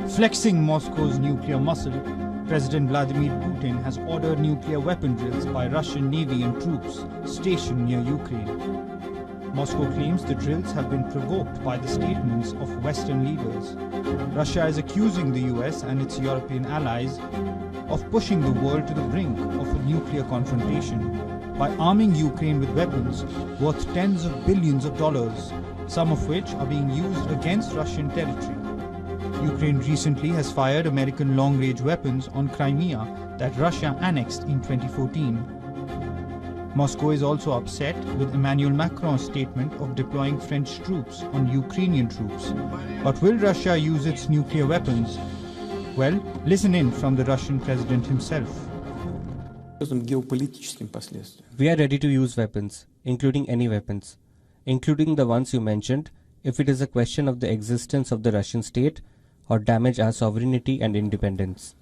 Flexing Moscow's nuclear muscle, President Vladimir Putin has ordered nuclear weapon drills by Russian Navy and troops stationed near Ukraine. Moscow claims the drills have been provoked by the statements of Western leaders. Russia is accusing the US and its European allies of pushing the world to the brink of a nuclear confrontation by arming Ukraine with weapons worth tens of billions of dollars, some of which are being used against Russian territory. Ukraine recently has fired American long-range weapons on Crimea that Russia annexed in 2014. Moscow is also upset with Emmanuel Macron's statement of deploying French troops on Ukrainian troops. But will Russia use its nuclear weapons? Well, listen in from the Russian president himself. We are ready to use weapons, including any weapons, including the ones you mentioned, if it is a question of the existence of the Russian state or damage our sovereignty and independence.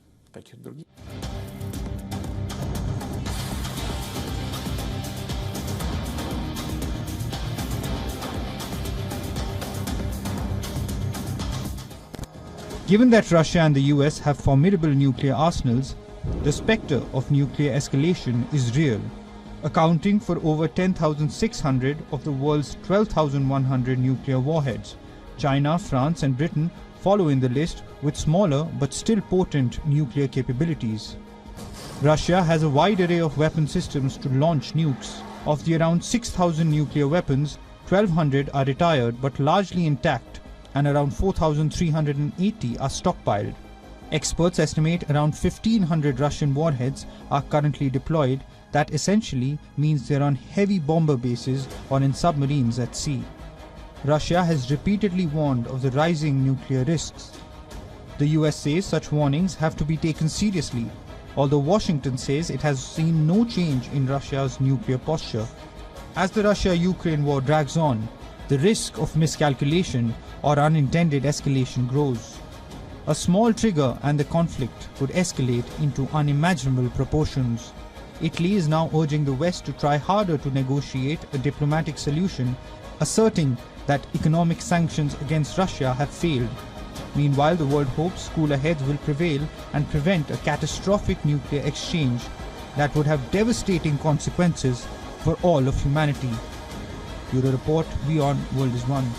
Given that Russia and the US have formidable nuclear arsenals, the spectre of nuclear escalation is real, accounting for over 10,600 of the world's 12,100 nuclear warheads. China, France and Britain follow in the list with smaller but still potent nuclear capabilities. Russia has a wide array of weapon systems to launch nukes. Of the around 6,000 nuclear weapons, 1,200 are retired but largely intact, and around 4,380 are stockpiled. Experts estimate around 1,500 Russian warheads are currently deployed. That essentially means they're on heavy bomber bases or in submarines at sea. Russia has repeatedly warned of the rising nuclear risks. The US says such warnings have to be taken seriously, although Washington says it has seen no change in Russia's nuclear posture. As the Russia-Ukraine war drags on, the risk of miscalculation or unintended escalation grows. A small trigger and the conflict would escalate into unimaginable proportions. Italy is now urging the West to try harder to negotiate a diplomatic solution, asserting that economic sanctions against Russia have failed. Meanwhile, the world hopes cooler heads will prevail and prevent a catastrophic nuclear exchange that would have devastating consequences for all of humanity. Bureau Report, WION, World is One.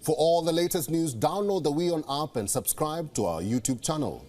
For all the latest news, download the WION app and subscribe to our YouTube channel.